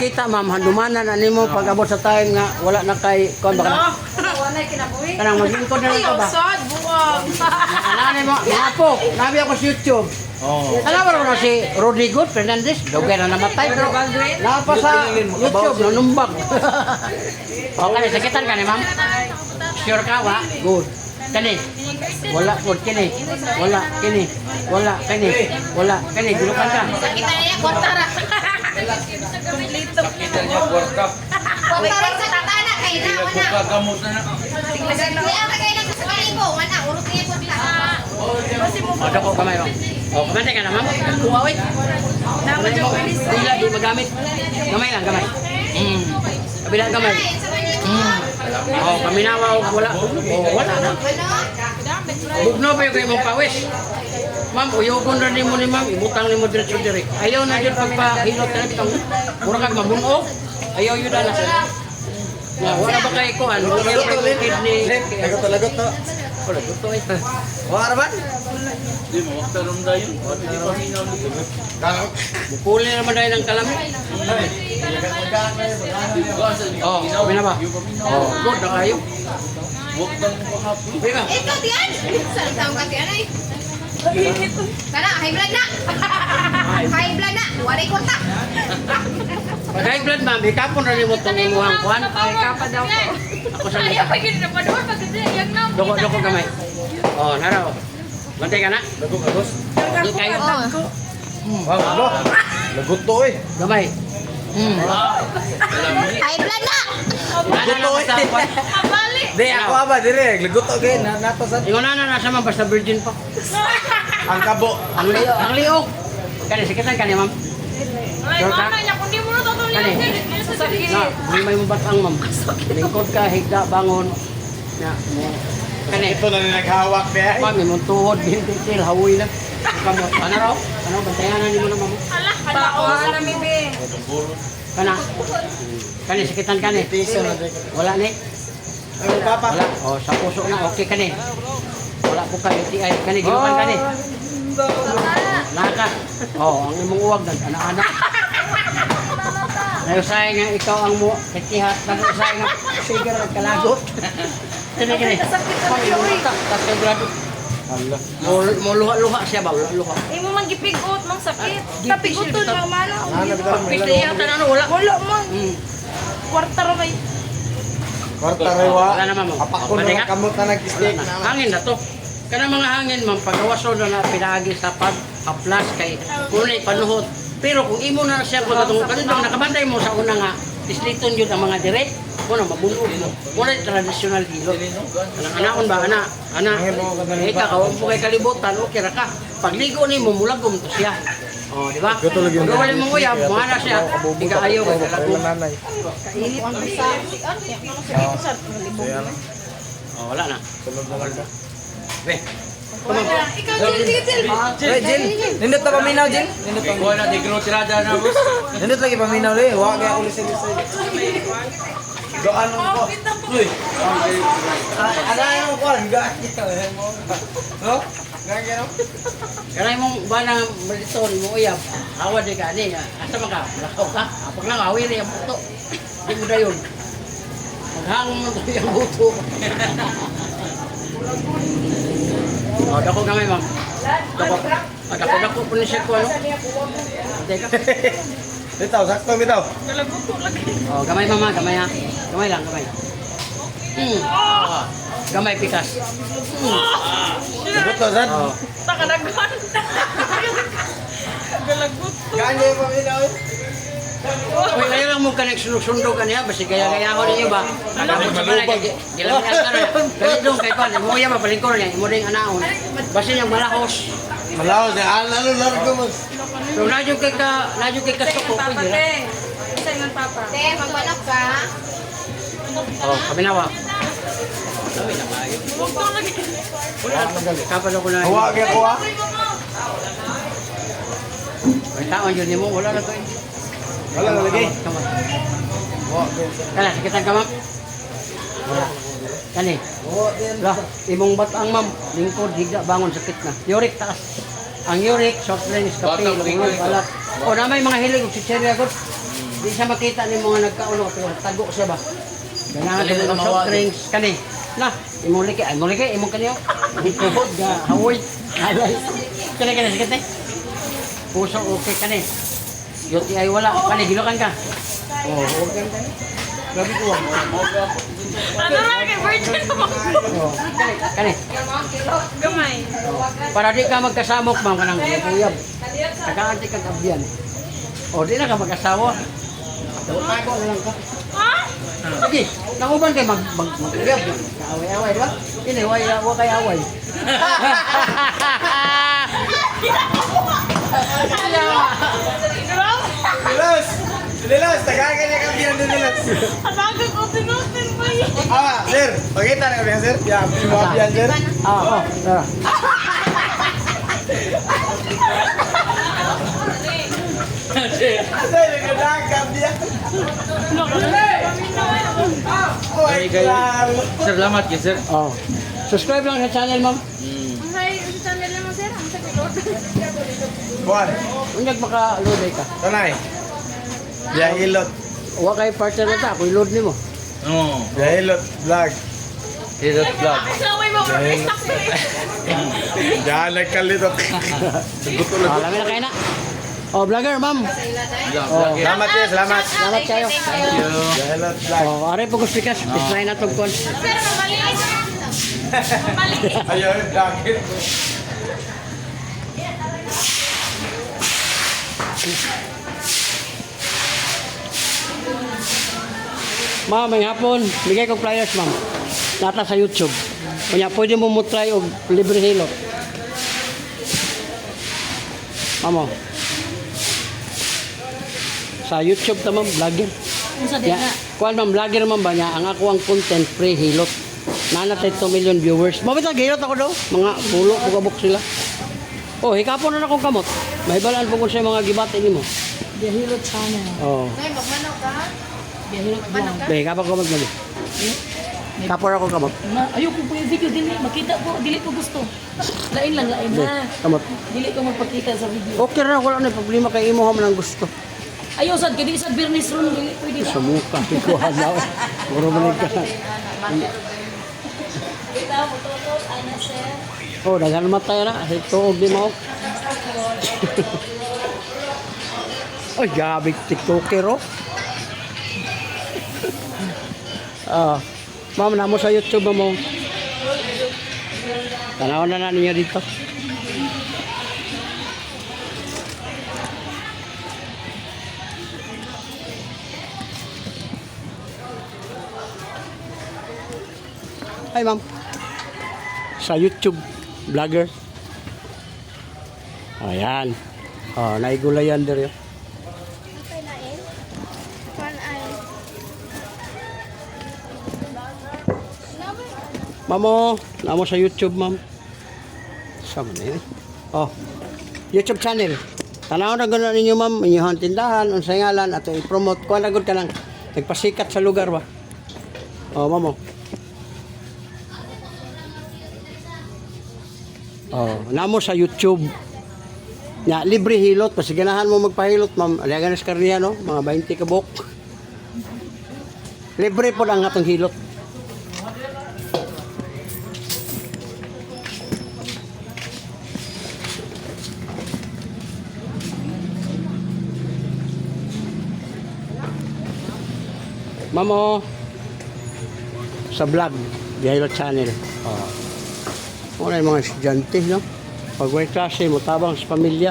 makita ma'am, handumanan na nimo pag abot sa time nga wala na kay kon baka. Wala kinabuhi. Kanang maglingkod na rin ka ba? Sad, buwag. Ano mo, napo, nabi ako sa YouTube. Alam mo na si Rodrigo Fernandez, dugay na namatay pero napa sa YouTube, nanumbag. Okay, sakitan ka ni ma'am? Sure ka wa? Good. Kani? Wala, good, kini. Wala, kini. Wala, kini. Wala, kini. Gilukan ka. Kita niya, kwartara. Kita niya kwarta. Kwartara sa katana, kayo na, wana. Pagkagamot na na. Kaya ka kayo sa kalibo, wana, urot niya po sila. O, dako kamay mo. O, kamay ka na ma'am. Kuha, oy. Naman yung bilis. Hindi lagi magamit. Gamay lang, gamay. Kabila gamay. Oh, paminawa o wala. Oh, wala na. Bugno pa yung kayo mong pawis. Ma'am, uyugon na mo ni ma'am. Ibutang ni mo diretso direct. Ayaw na dyan pagpahilot na bitang. Mura kag mabunog. Ayaw yun na sa. Wala ba kayo ko? Ano? Wala ba kayo kidney? Lagot to. Wala, gusto ito. Wala ba? Hindi mo, magtarom na yun. Pati di paminaw nito. Bukuli naman dahil ng kalamit. Oh, sabi na ba? Oh, good na kayo. Huwag kang pangapin. Sabi ka. Ikaw, Tian. Saan taong ka, Tian, ay? Kana, high blood na. High blood na. Wari ko ta. Pag high blood ma'am, ikapon na rin mo itong imuhang kuhan. Ay, kapa daw ko. Ako sa Ayaw pa gini na pa doon. Pagkasiyang na. Doko gamay. Oh, naraw. Bantay ka na? Lagot agos. Doon kayo. Wala. Lagot to eh. Gamay. High blood na. Ano na basta kuhan? Mabalik. Di ako ba dire. Lagot to again. Nato sa Ingon na nasa man basta virgin pa. ang kabo. Ang liok. Kani sikitan kani ma'am. Ay, mana niya. Kundi mo na totoo Kani. yan. Na, may mo batang ma'am. Lingkod ka, higda, bangon. Na, mo. Kani. Ito na naghawak be. Ma'am, imong tuhod, bintitil, hawoy lang. Kamot. Ano raw? Ano, bantayan na mo na ma'am. Alah, kalakuhan na mi, be. Kana. Kani, sikitan kani. Wala ni. Ano papa? Wala. O, sa puso na, okay kani. Wala po kayo, UTI. Kani, ginukan kani. Naka. O, ang imong uwag, anak-anak. Nayusay nga ikaw ang mo, katihat, nayusay nga, sigar at kalagot. Kani, kani. Tatay grado. Allah. Mo luha-luha siya ba? Luha-luha. Imo man gipigot, mang sakit. Tapiguton na mana. Ano ba? Pagpilihan ka na ano, wala. Wala man. Kwarta ra may. Kwarta rewa. Wala naman mo. Apakon na kamot na nag-stick. Hangin na to. Kana mga hangin man pagawaso na pinaagi sa pag-aplas kay kunay panuhot. Pero kung imo na siya pagkatungod kanito nakabantay mo sa una nga disliton yun ang mga dire. Kuno mabunog mo. Muna traditional hilo. Kanang anaon ba ana? Ana. Ika ka mo kay kalibutan okay ra ka. Pagligo nimo mulagom to siya. Oh, di ba? Kung gawin mo uyab, mga na siya. Ika ayaw kay kalago. nanay. Kainit ang sa. Oh, wala na. Sunod na lang ka. Be. Ikaw, Jill. Jin, nindot na paminaw, Jin. Nindot Ikaw na, di tirada na, boss. Nindot lagi paminaw le. Wa kaya ulit sa lisa. Doan mo ko. Uy. Ana mo ko, gakita mo. No? Gakita mo. Kanay mong banang maliton mo uyab. Hawa di ka ni. Asa man ka? Lakaw ka. Apag lang awir yung buto. Di mo dayon. Maghangong mo to yung buto. Oh, dako gamay ma'am. Dako po ni siya ko ano. Teka. Bitaw, sakto bitaw. Oh, gamay mama, gamay ha. Gamay lang, gamay. Gamay pikas. Lagot to, Zad. Oh. Takadagan. Galagot. Kanya yung paminaw. Uy, kayo lang mo kanig sundo kaniya, basi gaya-gaya ako ninyo ba? Ako sa balay, gilang niya ka na. Kaya doon kay Pan, mo yan mapalingkor niya, mo rin anaon. Basi niyang malahos. Malaw na, ano ko mo. So, nadyo kay kasuko. Papa, te. Isa yung papa. Te, magmanok ka. Oh, kami nawa. Kami na kayo. Kapal ako na. Hawa kaya ko ah. May taon yun mo, wala na ko eh. Wala na lagi. Kala, sakitan ka ma'am? Wala. Kani? Lah, imong batang ma'am, lingkod, higda, bangon, sakit na. Uric, taas. Ang uric, soft drinks, kape, lumulog, balat. O, na may mga hilig, si Cherry agad. Di siya makita ni mga nagkaulo, pero tago siya ba? Ganahan Dali mo na ng soft mawagi. drinks, kani. Na, imong liki, imong kaniyo. Tuhod, hawoy. Alay. Kani, sakit eh. Puso, okay, kani. UTI wala, kani, gilukan ka. Oh, okay ka. Grabe ko. Ano lang kay virgin mo? Oh, kani. Gamay. Para di ka magkasamok, ma'am, kanang kayab. Tagaan di ka kabyan. O, di na ka mag-asawa. Tago na lang ka. Ha? Sige, nanguban kayo mag-kayab. Kaaway-away, di ba? Hindi, huwag kayo away. Dilos! Dilos! Tagaan ka niya kampiyan din Dilos. Ataga ko pinutin ba yun? Sir. Pakita na kampiyan, sir. Ya, mo kampiyan, sir. Tara. Sir, nagandang kampiyan. Oh, klaro. Sir, lamat ya, sir. Oh. Subscribe lang sa channel, ma'am. Ay, sa channel naman sir. Ang sakit ko. Buwan. Unyag maka-load ka. Tanay. Biya hilot. Huwag kayo partner na ta. Ako i-load ni mo. Oo. Biya hilot. Vlog. Hirot vlog. Saway mo, mag-restock ko eh. Diyan nagkalitot. Alam na kayo na. Oh, vlogger, ma'am. Vlog. Salamat, sir. Salamat. Salamat kayo. Thank you. Biya hilot. Vlog. Oh, aray po gusto ka. Try na itong kon. Sir, mabalik. Mabalik. Ayun, vlog. Ma'am, may hapon. Bigay ko flyers, ma'am. Nata sa YouTube. Kanya, pwede mo try og libre hilot. Ma'am, oh. Sa YouTube ta, ma'am, vlogger. Ya, kuan ma'am, vlogger man ba niya? Ang ako ang content, free hilot. Nanatay 2 million viewers. Mabit hilot ako daw. Mga pulo, bugabok sila. Oh, hikapon na akong kamot. Mahibalaan po ko sa mga gibati ni mo. Biyahilot sana. Oh. Ay, magmanaw ka? Biyahilot Magmanaw vlog. ka? Kapag kamot mo. Kapor ako kamot. Na, ayoko po yung video dili. Makita ko, dili ko gusto. Lain lang, lain na. Kamot. Dili ko magpakita sa video. Okay na, wala na problema kay imo man ang gusto. Ayaw sad, kadi sad Bernis ron, dili pwede Sa na. mukha, ikuha na. Puro manig ka na. Kita mo, totos, ana sir. Oh, daghan matay na. Tuog di mo. Ay, gabi tiktoker oh. Ma'am, namo sa YouTube mo. Tanaw na ninyo dito. Hi, ma'am. Sa YouTube, vlogger. Ayan. Oh, naigulayan diri. Mamo, namo sa YouTube, ma'am. Sama na yun. Oh, YouTube channel. Tanaw na gano'n ninyo, ma'am. Inyong tindahan, unsay ngalan, ato i-promote. Kuha na gud ka lang. Nagpasikat sa lugar ba? Oh, mamo. Oh, namo sa YouTube. Ya, libre hilot. Pasiganahan mo magpahilot, ma'am. Aliagan sa karniya, no? Mga 20 kabok. Libre po ang atong hilot. Mamo, sa vlog, Biyahilot Channel. Wala yung mga estudyante, no? Pag may klase, mutabang sa pamilya.